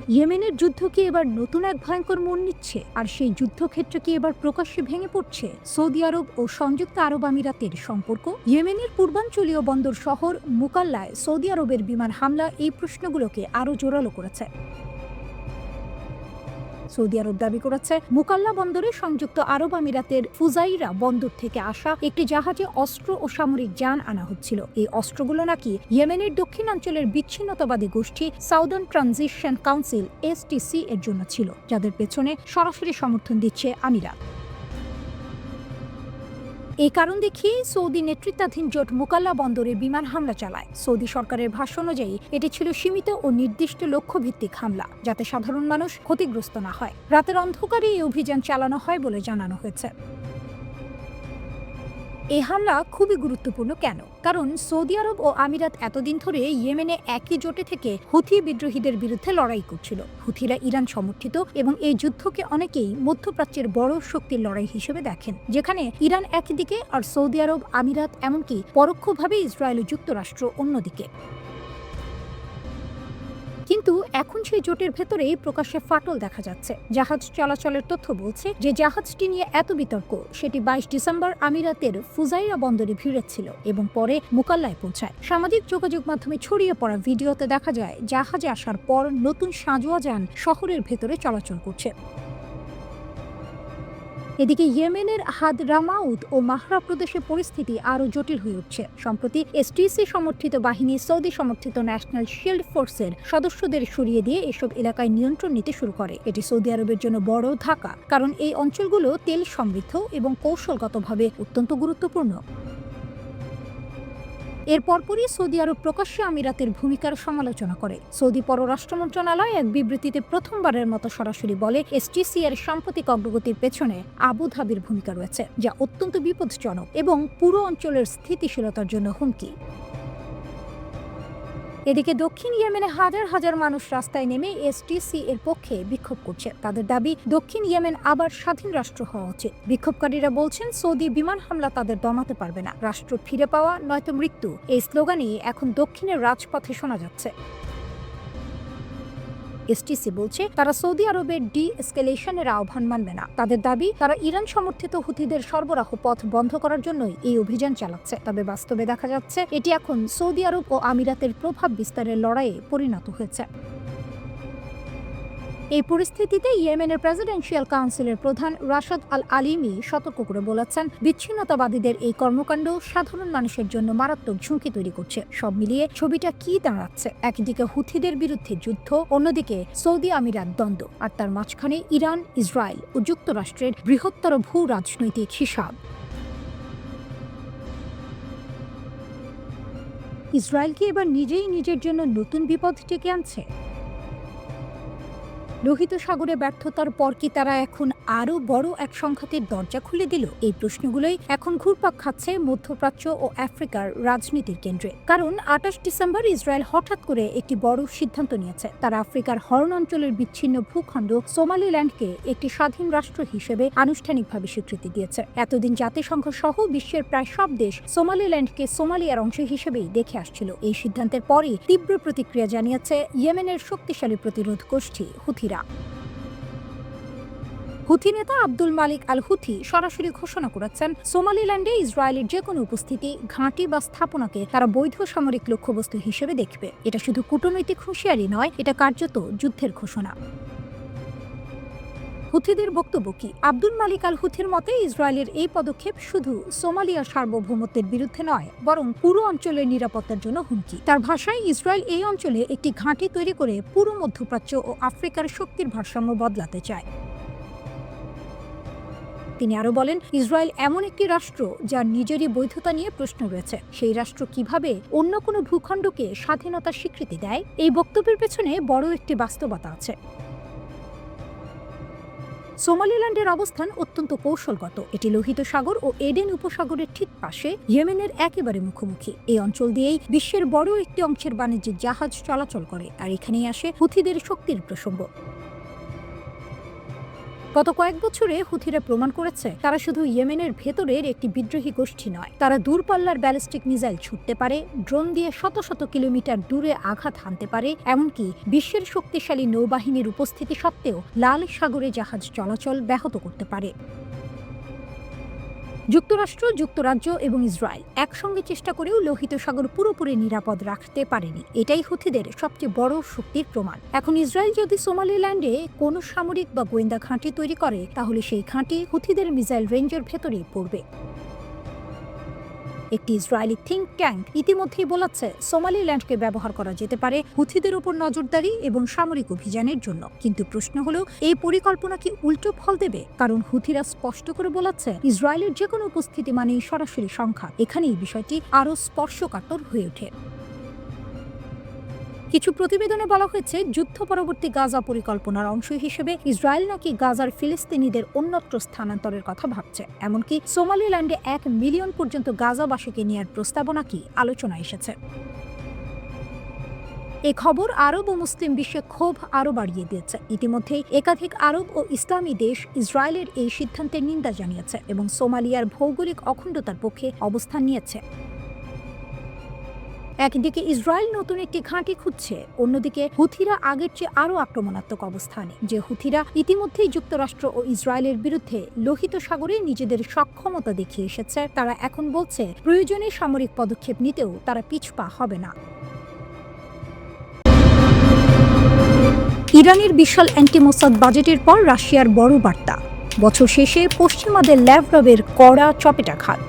ইয়েমেনের যুদ্ধ কি এবার নতুন এক ভয়ঙ্কর মোড় নিচ্ছে, আর সেই যুদ্ধক্ষেত্র কি এবার প্রকাশ্যে ভেঙে পড়ছে? সৌদি আরব ও সংযুক্ত আরব আমিরাতের সম্পর্ক, ইয়েমেনের পূর্বাঞ্চলীয় বন্দর শহর মুকাল্লায় সৌদি আরবের বিমান হামলা এই প্রশ্নগুলোকে আরও জোরালো করেছে। সৌদি আরব দাবি করেছে, মুকাল্লা বন্দরে সংযুক্ত আরব আমিরাতের ফুজাইরা বন্দর থেকে আসা একটি জাহাজে অস্ত্র ও সামরিক যান আনা হচ্ছিল। এই অস্ত্রগুলো নাকি ইয়েমেনের দক্ষিণাঞ্চলের বিচ্ছিন্নতাবাদী গোষ্ঠী সাউদার্ন ট্রানজিশন কাউন্সিল STC এর জন্য ছিল, যাদের পেছনে সরাসরি সমর্থন দিচ্ছে আমিরাত। এই কারণ দেখিয়ে সৌদি নেতৃত্বাধীন জোট মুকাল্লা বন্দরে বিমান হামলা চালায়। সৌদি সরকারের ভাষ্য অনুযায়ী এটি ছিল সীমিত ও নির্দিষ্ট লক্ষ্যভিত্তিক হামলা, যাতে সাধারণ মানুষ ক্ষতিগ্রস্ত না হয়। রাতের অন্ধকারে এই অভিযান চালানো হয় বলে জানানো হয়েছে। এই হামলা খুবই গুরুত্বপূর্ণ কেন? কারণ সৌদি আরব ও আমিরাত এতদিন ধরে ইয়েমেনে একই জোটে থেকে হুথি বিদ্রোহীদের বিরুদ্ধে লড়াই করছিল। হুথিরা ইরান সমর্থিত এবং এই যুদ্ধকে অনেকেই মধ্যপ্রাচ্যের বড় শক্তির লড়াই হিসেবে দেখেন, যেখানে ইরান একদিকে আর সৌদি আরব, আমিরাত, এমনকি পরোক্ষভাবে ইসরায়েল ও যুক্তরাষ্ট্র অন্যদিকে। কিন্তু এখন সেই জোটের ভেতরে প্রকাশ্যে ফাটল দেখা যাচ্ছে। জাহাজ চলাচলের তথ্য বলছে যে জাহাজটি নিয়ে এত বিতর্ক, সেটি 22 ডিসেম্বর আমিরাতের ফুজাইরা বন্দরে ভিড়েছিল এবং পরে মুকাল্লায় পৌঁছায়। সামাজিক যোগাযোগ মাধ্যমে ছড়িয়ে পড়া ভিডিওতে দেখা যায় জাহাজে আসার পর নতুন সাঁজোয়া যান শহরের ভেতরে চলাচল করছে। এদিকে ইয়েমেনের হাদরামাউত ও মাহরা প্রদেশে পরিস্থিতি আরও জটিল হয়ে উঠছে। সম্প্রতি STC সমর্থিত বাহিনী সৌদি সমর্থিত ন্যাশনাল শিল্ড ফোর্সের সদস্যদের সরিয়ে দিয়ে এসব এলাকায় নিয়ন্ত্রণ নিতে শুরু করে। এটি সৌদি আরবের জন্য বড় ধাক্কা, কারণ এই অঞ্চলগুলো তেল সমৃদ্ধ এবং কৌশলগতভাবে অত্যন্ত গুরুত্বপূর্ণ। এর পরপরই সৌদি আরব প্রকাশ্যে আমিরাতের ভূমিকার সমালোচনা করে। সৌদি পররাষ্ট্র মন্ত্রণালয় এক বিবৃতিতে প্রথমবারের মতো সরাসরি বলে, STC এর সাম্প্রতিক অগ্রগতির পেছনে আবু ধাবির ভূমিকা রয়েছে, যা অত্যন্ত বিপজ্জনক এবং পুরো অঞ্চলের স্থিতিশীলতার জন্য হুমকি। এদিকে দক্ষিণ ইয়েমেনে হাজার হাজার মানুষ রাস্তায় নেমে STC এর পক্ষে বিক্ষোভ করছে। তাদের দাবি, দক্ষিণ ইয়েমেন আবার স্বাধীন রাষ্ট্র হওয়া উচিত। বিক্ষোভকারীরা বলছেন, সৌদি বিমান হামলা তাদের দমাতে পারবে না। রাষ্ট্র ফিরে পাওয়া নয়তো মৃত্যু, এই স্লোগানই এখন দক্ষিণের রাজপথে শোনা যাচ্ছে। STC বলছে, তারা সৌদি আরবের ডি-এসকেলেশনের আহ্বান মানবে না। তাদের দাবি, তারা ইরান সমর্থিত হুথিদের সরবরাহ পথ বন্ধ করার জন্যই এই অভিযান চালাচ্ছে। তবে বাস্তবে দেখা যাচ্ছে এটি এখন সৌদি আরব ও আমিরাতের প্রভাব বিস্তারের লড়াইয়ে পরিণত হয়েছে। এই পরিস্থিতিতে ইয়েমেনের প্রেসিডেন্সিয়াল কাউন্সিলের প্রধান রাশাদ আল আলিমি সতর্ক করে বলেছেন, বিচ্ছিন্নতাবাদীদের এই কর্মকাণ্ড সাধারণ মানুষের জন্য মারাত্মক ঝুঁকি তৈরি করছে। সব মিলিয়ে ছবিটা কি দাঁড়াচ্ছে? একদিকে হুথিদের বিরুদ্ধে যুদ্ধ, অন্যদিকে সৌদি আমিরাত দ্বন্দ্ব, আর তার মাঝখানে ইরান, ইসরায়েল ও যুক্তরাষ্ট্রের বৃহত্তর ভূ রাজনৈতিক হিসাব। ইসরায়েল কি এবার নিজেই নিজের জন্য নতুন বিপদ ডেকে আনছে? লোহিত সাগরে ব্যর্থতার পর কি তারা এখন আরও বড় এক সংঘাতের দরজা খুলে দিল? এই প্রশ্নগুলোই এখন ঘুরপাক খাচ্ছে মধ্যপ্রাচ্য ও আফ্রিকার রাজনীতির কেন্দ্রে। কারণ 28 ডিসেম্বর ইসরায়েল হঠাৎ করে একটি বড় সিদ্ধান্ত নিয়েছে। তারা আফ্রিকার হর্ন অঞ্চলের বিচ্ছিন্ন ভূখণ্ড সোমালিল্যান্ডকে একটি স্বাধীন রাষ্ট্র হিসেবে আনুষ্ঠানিকভাবে স্বীকৃতি দিয়েছে। এতদিন জাতিসংঘ সহ বিশ্বের প্রায় সব দেশ সোমালিল্যান্ডকে সোমালিয়ার অংশ হিসেবেই দেখে আসছিল। এই সিদ্ধান্তের পরই তীব্র প্রতিক্রিয়া জানিয়েছে ইয়েমেনের শক্তিশালী প্রতিরোধ গোষ্ঠী হুথিরা। হুথি নেতা আব্দুল মালিক আল হুথি সরাসরি ঘোষণা করেছেন, সোমালিল্যান্ডে ইসরায়েলের যে কোনো উপস্থিতি, ঘাঁটি বা স্থাপনাকে তারা বৈধ সামরিক লক্ষ্যবস্তু হিসেবে দেখবে। এটা শুধু কূটনৈতিক হুঁশিয়ারি নয়, এটা কার্যত যুদ্ধের ঘোষণা। হুথিদের বক্তব্য কি? আব্দুল মালিক আল হুথির মতে, ইসরায়েলের এই পদক্ষেপ শুধু সোমালিয়ার সার্বভৌমত্বের বিরুদ্ধে নয়, বরং পুরো অঞ্চলের নিরাপত্তার জন্য হুমকি। তার ভাষায়, ইসরায়েল এই অঞ্চলে একটি ঘাঁটি তৈরি করে পুরো মধ্যপ্রাচ্য ও আফ্রিকার শক্তির ভারসাম্য বদলাতে চায়। তিনি আরো বলেন, ইসরায়েল এমন একটি রাষ্ট্র যার নিজেরই বৈধতা নিয়ে প্রশ্ন রয়েছে। সেই রাষ্ট্র কিভাবে অন্য কোনো ভূখণ্ডকে স্বাধীনতার স্বীকৃতি দেয়? এই বক্তব্যের পেছনে বড় একটি বাস্তবতা আছে। সোমালিল্যান্ডের অবস্থান অত্যন্ত কৌশলগত। এটি লোহিত সাগর ও এডেন উপসাগরের ঠিক পাশে, ইয়েমেনের একেবারে মুখোমুখি। এই অঞ্চল দিয়েই বিশ্বের বড় একটি অংশের বাণিজ্যিক জাহাজ চলাচল করে, আর এখানেই আসে হুথিদের শক্তির প্রসঙ্গ। গত কয়েক বছরে হুথিরা প্রমাণ করেছে তারা শুধু ইয়েমেনের ভেতরের একটি বিদ্রোহী গোষ্ঠী নয়, তারা দূরপাল্লার ব্যালিস্টিক মিসাইল ছুটতে পারে, ড্রোন দিয়ে শত শত কিলোমিটার দূরে আঘাত হানতে পারে, এমনকি বিশ্বের শক্তিশালী নৌবাহিনীর উপস্থিতি সত্ত্বেও লাল সাগরে জাহাজ চলাচল ব্যাহত করতে পারে। যুক্তরাষ্ট্র, যুক্তরাজ্য এবং ইসরায়েল একসঙ্গে চেষ্টা করেও লোহিত সাগর পুরোপুরি নিরাপদ রাখতে পারেনি। এটাই হুথিদের সবচেয়ে বড় শক্তির প্রমাণ। এখন ইসরায়েল যদি সোমালিল্যান্ডে কোনো সামরিক বা গোয়েন্দা ঘাঁটি তৈরি করে, তাহলে সেই ঘাঁটি হুথিদের মিসাইল রেঞ্জের ভেতরেই পড়বে। একটি ইসরায়েলি থিঙ্ক ট্যাঙ্ক ইতিমধ্যেই বলেছে সোমালিল্যান্ডকে ব্যবহার করা যেতে পারে হুথিদের উপর নজরদারি এবং সামরিক অভিযানের জন্য। কিন্তু প্রশ্ন হলো, এই পরিকল্পনা কি উল্টো ফল দেবে? কারণ হুথিরা স্পষ্ট করে বলেছে ইসরায়েলের যে কোনো উপস্থিতি মানেই সরাসরি সংঘাত। এখানেই বিষয়টি আরও স্পর্শকাতর হয়ে ওঠে। কিছু প্রতিবেদনে বলা হয়েছে, যুদ্ধ পরবর্তী গাজা পরিকল্পনার অংশ হিসেবে ইসরায়েল নাকি গাজার ফিলিস্তিনিদের অন্যত্র স্থানান্তরের কথা ভাবছে। এমনকি সোমালিল্যান্ডে 1 মিলিয়ন পর্যন্ত গাজাবাসীকে নেওয়ার প্রস্তাবনা কি আলোচনা এসেছে। এই খবর আরব ও মুসলিম বিশ্বে ক্ষোভ আরও বাড়িয়ে দিয়েছে। ইতিমধ্যেই একাধিক আরব ও ইসলামী দেশ ইসরায়েলের এই সিদ্ধান্তের নিন্দা জানিয়েছে এবং সোমালিয়ার ভৌগোলিক অখণ্ডতার পক্ষে অবস্থান নিয়েছে। একদিকে ইসরায়েল নতুন একটি ঘাঁটি খুঁজছে, অন্যদিকে হুথিরা আগের চেয়ে আরও আক্রমণাত্মক অবস্থানে। যে হুথিরা ইতিমধ্যেই যুক্তরাষ্ট্র ও ইসরায়েলের বিরুদ্ধে লোহিত সাগরে নিজেদের সক্ষমতা দেখিয়ে এসেছে, তারা এখন বলছে প্রয়োজনে সামরিক পদক্ষেপ নিতেও তারা পিছপা হবে না। ইরানের বিশাল অ্যান্টি মোসাদ বাজেটের পর রাশিয়ার বড় বার্তা, বছর শেষে পশ্চিমাদের ল্যাভরভের কড়া চপেটাঘাত।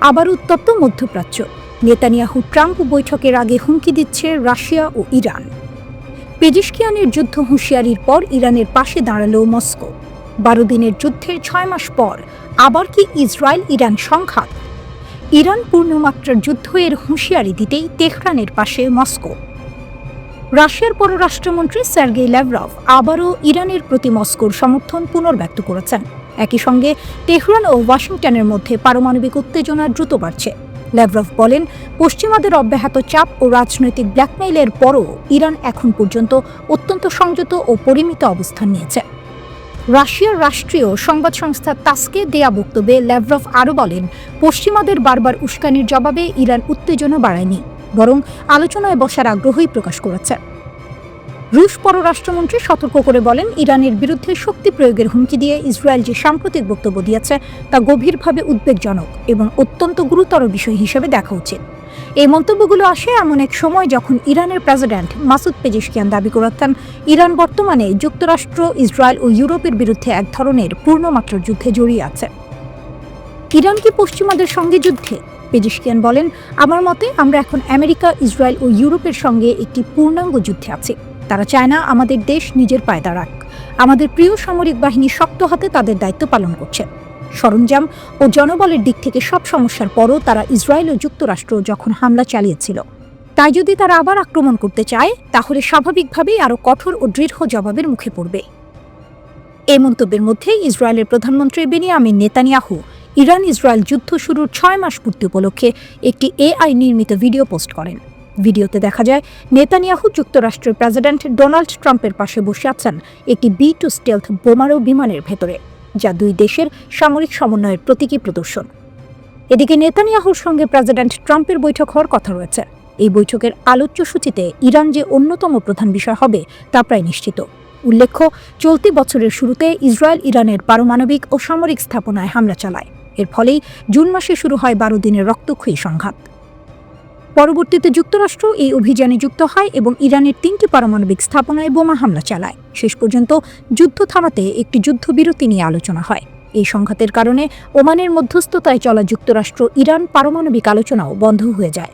আবার উত্তপ্ত মধ্যপ্রাচ্য, নেতানিয়াহু ট্রাম্প বৈঠকের আগে হুমকি দিচ্ছে রাশিয়া ও ইরান। পেজিশকিয়ানের যুদ্ধ হুঁশিয়ারির পর ইরানের পাশে দাঁড়ালো মস্কো। 12 দিনের যুদ্ধের 6 মাস পর আবার কি ইসরায়েল ইরান সংঘাত? ইরান পূর্ণমাত্রার যুদ্ধের হুঁশিয়ারি দিতেই তেহরানের পাশে মস্কো। রাশিয়ার পররাষ্ট্রমন্ত্রী সার্গেই ল্যাভরভ আবারও ইরানের প্রতি মস্কোর সমর্থন পুনর্ব্যক্ত করেছেন। একই সঙ্গে তেহরান ও ওয়াশিংটনের মধ্যে পারমাণবিক উত্তেজনা দ্রুত বাড়ছে। ল্যাভরভ বলেন, পশ্চিমাদের অব্যাহত চাপ ও রাজনৈতিক ব্ল্যাকমেইলের পরও ইরান এখন পর্যন্ত অত্যন্ত সংযত ও পরিমিত অবস্থান নিয়েছে। রাশিয়ার রাষ্ট্রীয় সংবাদ সংস্থা তাসকে দেয়া বক্তব্যে ল্যাভরভ আরও বলেন, পশ্চিমাদের বারবার উস্কানির জবাবে ইরান উত্তেজনা বাড়ায়নি, বরং আলোচনায় বসার আগ্রহই প্রকাশ করেছে। রুশ পররাষ্ট্রমন্ত্রী সতর্ক করে বলেন, ইরানের বিরুদ্ধে শক্তি প্রয়োগের হুমকি দিয়ে ইসরায়েল যে সাম্প্রতিক বক্তব্য দিয়েছে তা গভীরভাবে উদ্বেগজনক এবং অত্যন্ত গুরুতর বিষয় হিসেবে দেখা উচিত। এই মন্তব্যগুলো আসে এমন এক সময় যখন ইরানের প্রেসিডেন্ট মাসুদ পেজিশকিয়ান দাবি করেছেন, ইরান বর্তমানে যুক্তরাষ্ট্র, ইসরায়েল ও ইউরোপের বিরুদ্ধে এক ধরনের পূর্ণমাত্রার যুদ্ধে জড়িয়ে আছে। ইরান কি পশ্চিমাদের সঙ্গে যুদ্ধে? পেজিশকিয়ান বলেন, আমার মতে আমরা এখন আমেরিকা, ইসরায়েল ও ইউরোপের সঙ্গে একটি পূর্ণাঙ্গ যুদ্ধে আছি। তারা চায় না আমাদের দেশ নিজের পায়ে দাঁড়াক। আমাদের প্রিয় সামরিক বাহিনী শক্ত হাতে তাদের দায়িত্ব পালন করছে। সরঞ্জাম ও জনবলের দিক থেকে সব সমস্যার পরও তারা ইসরায়েল ও যুক্তরাষ্ট্র যখন হামলা চালিয়েছিল, তাই যদি তারা আবার আক্রমণ করতে চায়, তাহলে স্বাভাবিকভাবেই আরও কঠোর ও দৃঢ় জবাবের মুখে পড়বে। এই মন্তব্যের মধ্যে ইসরায়েলের প্রধানমন্ত্রী বেনিয়ামিন নেতানিয়াহু ইরান ইসরায়েল যুদ্ধ শুরুর 6 মাস পূর্তি উপলক্ষে একটি এআই নির্মিত ভিডিও পোস্ট করেন। ভিডিওতে দেখা যায় নেতানিয়াহু যুক্তরাষ্ট্রের প্রেসিডেন্ট ডোনাল্ড ট্রাম্পের পাশে বসে আছেন একটি B-2 স্টেলথ বোমারু বিমানের ভেতরে, যা দুই দেশের সামরিক সমন্বয়ের প্রতীকী প্রদর্শন। এদিকে নেতানিয়াহুর সঙ্গে প্রেসিডেন্ট ট্রাম্পের বৈঠক হওয়ার কথা রয়েছে। এই বৈঠকের আলোচ্য সূচিতে ইরান যে অন্যতম প্রধান বিষয় হবে তা প্রায় নিশ্চিত। উল্লেখ্য, চলতি বছরের শুরুতে ইসরায়েল ইরানের পারমাণবিক ও সামরিক স্থাপনায় হামলা চালায়। এর ফলেই জুন মাসে শুরু হয় 12 দিনের রক্তক্ষয়ী সংঘাত। পরবর্তীতে যুক্তরাষ্ট্র এই অভিযানে যুক্ত হয় এবং ইরানের 3টি পারমাণবিক স্থাপনায় বোমা হামলা চালায়। শেষ পর্যন্ত যুদ্ধ থামাতে একটি যুদ্ধবিরতি নিয়ে আলোচনা হয়। এই সংঘাতের কারণে ওমানের মধ্যস্থতায় চলা যুক্তরাষ্ট্র ইরান পারমাণবিক আলোচনাও বন্ধ হয়ে যায়।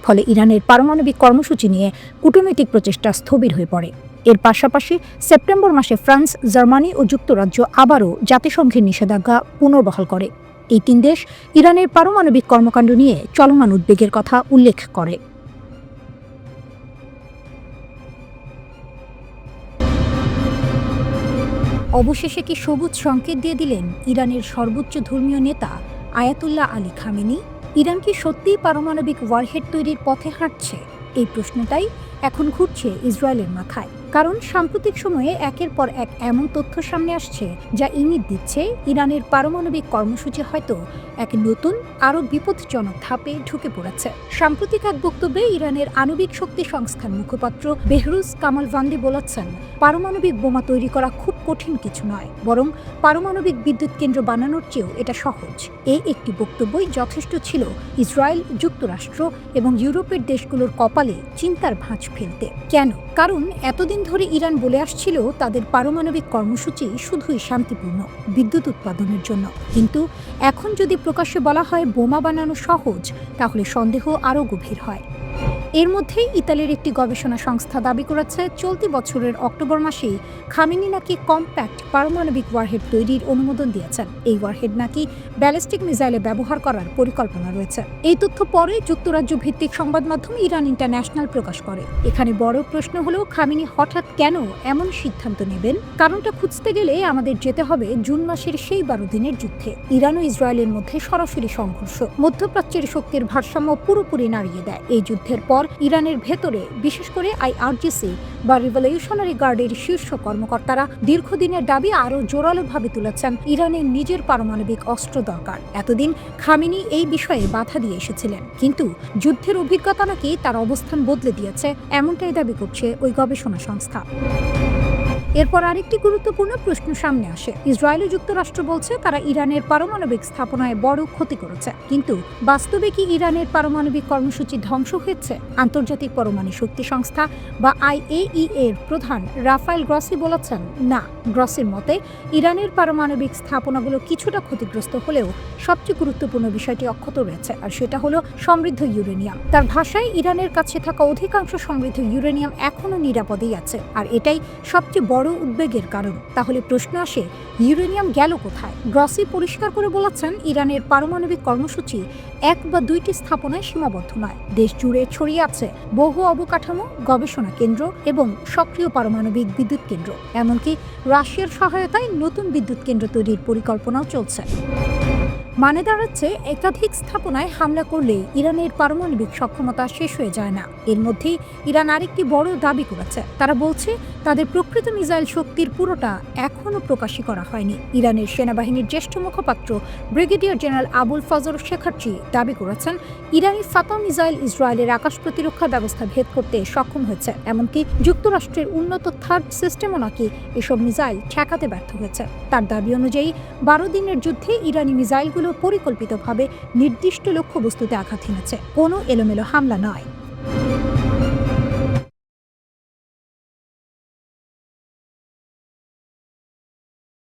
ফলে ইরানের পারমাণবিক কর্মসূচি নিয়ে কূটনৈতিক প্রচেষ্টা স্থবির হয়ে পড়ে। এর পাশাপাশি সেপ্টেম্বর মাসে ফ্রান্স, জার্মানি ও যুক্তরাজ্য আবারও জাতিসংঘের নিষেধাজ্ঞা পুনর্বহাল করে। এই 3 দেশ ইরানের পারমাণবিক কর্মকাণ্ড নিয়ে চলমান উদ্বেগের কথা উল্লেখ করে। অবশেষে কি সবুজ সংকেত দিয়ে দিলেন ইরানের সর্বোচ্চ ধর্মীয় নেতা আয়াতুল্লাহ আলী খামেনি? ইরান কি সত্যিই পারমাণবিক ওয়ারহেড তৈরির পথে হাঁটছে? এই প্রশ্নটাই এখন ঘুরছে ইসরায়েলের মাথায়। কারণ সাম্প্রতিক সময়ে একের পর এক এমন তথ্য সামনে আসছে যা ইঙ্গিত দিচ্ছে ইরানের পারমাণবিক কর্মসূচি হয়তো এক নতুন আরও বিপজ্জনক ধাপে ঢুকে পড়েছে। সাম্প্রতিক এক বক্তব্যে ইরানের আণবিক শক্তি সংস্থার মুখপাত্র বেহরুজ কামালভান্দি বলেছেন, পারমাণবিক বোমা তৈরি করা খুব কঠিন কিছু নয়, বরং পারমাণবিক বিদ্যুৎ কেন্দ্র বানানোর চেয়েও এটা সহজ। এই একটি বক্তব্যই যথেষ্ট ছিল ইসরায়েল, যুক্তরাষ্ট্র এবং ইউরোপের দেশগুলোর কপালে চিন্তার ভাঁজ ফেলতে। কেন? কারণ এতদিন ধরে ইরান বলে আসছিল তাদের পারমাণবিক কর্মসূচি শুধুই শান্তিপূর্ণ, বিদ্যুৎ উৎপাদনের জন্য। কিন্তু এখন যদি প্রকাশ্যে বলা হয় বোমা বানানো সহজ, তাহলে সন্দেহ আরও গভীর হয়। এর মধ্যেই ইতালির একটি গবেষণা সংস্থা দাবি করেছে চলতি বছরের অক্টোবর মাসেই খামেনি নাকি কম্প্যাক্ট পারমাণবিক ওয়ারহেড তৈরির অনুমোদন দিয়েছেন। এই ওয়ারহেড নাকি ব্যালিস্টিক মিসাইলে ব্যবহার করার পরিকল্পনা রয়েছে। এই তথ্য পরে যুক্তরাজ্য ভিত্তিক সংবাদ মাধ্যম ইরান ইন্টারন্যাশনাল প্রকাশ করে। এখানে বড় প্রশ্ন হলো খামেনি হঠাৎ কেন এমন সিদ্ধান্ত নেবেন? কারণটা খুঁজতে গেলে আমাদের যেতে হবে জুন মাসের সেই 12 দিনের যুদ্ধে। ইরান ও ইসরায়েলের মধ্যে সরাসরি সংঘর্ষ মধ্যপ্রাচ্যের শক্তির ভারসাম্য পুরোপুরি নাড়িয়ে দেয়। এই যুদ্ধের পর ইরানের ভেতরে বিশেষ করে আইআরজিসি বা রিভলিউশনারি গার্ডের শীর্ষ কর্মকর্তারা দীর্ঘদিনের দাবি আরও জোরালোভাবে তুলেছেন ইরানের নিজের পারমাণবিক অস্ত্র দরকার। এতদিন খামেনি এই বিষয়ে বাধা দিয়ে এসেছিলেন, কিন্তু যুদ্ধের অভিজ্ঞতা নাকি তার অবস্থান বদলে দিয়েছে, এমনটাই দাবি করছে ওই গবেষণা সংস্থা। এরপর আরেকটি গুরুত্বপূর্ণ প্রশ্ন সামনে আসে। ইসরায়েল ও যুক্তরাষ্ট্র বলছে তারা ইরানের পারমাণবিক স্থাপনায় বড় ক্ষতি করেছে, কিন্তু বাস্তবে কি ইরানের পারমাণবিক কর্মসূচি ধ্বংস হয়েছে? আন্তর্জাতিক পরমাণু শক্তি সংস্থা বা IAEA এর প্রধান রাফায়েল গ্রসি বলেছেন, না। গ্রসির মতে ইরানের পারমাণবিক স্থাপনাগুলো কিছুটা ক্ষতিগ্রস্ত হলেও সবচেয়ে গুরুত্বপূর্ণ বিষয়টি অক্ষত রয়েছে, আর সেটা হলো সমৃদ্ধ ইউরেনিয়াম। তার ভাষায় ইরানের কাছে থাকা অধিকাংশ সমৃদ্ধ ইউরেনিয়াম এখনও নিরাপদেই আছে, আর এটাই সবচেয়ে বড় উদ্বেগের কারণ। তাহলে প্রশ্ন আসে, ইউরেনিয়াম গেল কোথায়? গ্রসি পরিষ্কার করে বলেছেন, ইরানের পারমাণবিক কর্মসূচি 1 বা 2টি স্থাপনায় সীমাবদ্ধ নয়। দেশ জুড়ে ছড়িয়ে আছে বহু অবকাঠামো, গবেষণা কেন্দ্র এবং সক্রিয় পারমাণবিক বিদ্যুৎ কেন্দ্র। এমনকি রাশিয়ার সহায়তায় নতুন বিদ্যুৎ কেন্দ্র তৈরির পরিকল্পনাও চলছে। মানে দাঁড়াচ্ছে, একাধিক স্থাপনায় হামলা করলে ইরানের পারমাণবিক সক্ষমতা শেষ হয়ে যায় না। এর মধ্যেই ইরান আরেকটি বড় দাবি করেছে। তারা বলছে তাদের প্রকৃত মিসাইল শক্তির পুরোটা এখনও প্রকাশই করা হয়নি। ইরানের সেনাবাহিনীর জ্যেষ্ঠ মুখপাত্র ব্রিগেডিয়ার জেনারেল আবুল ফজল শেখার্চি দাবি করেছেন, ইরানি ফাতা মিসাইল ইসরায়েলের আকাশ প্রতিরক্ষা ব্যবস্থা ভেদ করতে সক্ষম হয়েছে। এমনকি যুক্তরাষ্ট্রের উন্নত থার্ড সিস্টেমও নাকি এসব মিসাইল ঠেকাতে ব্যর্থ হয়েছে। তার দাবি অনুযায়ী 12 দিনের যুদ্ধে ইরানি মিসাইলগুলো পরিকল্পিতভাবে নির্দিষ্ট লক্ষ্যবস্তুতে আঘাত হেনেছে, কোনো এলোমেলো হামলা নয়।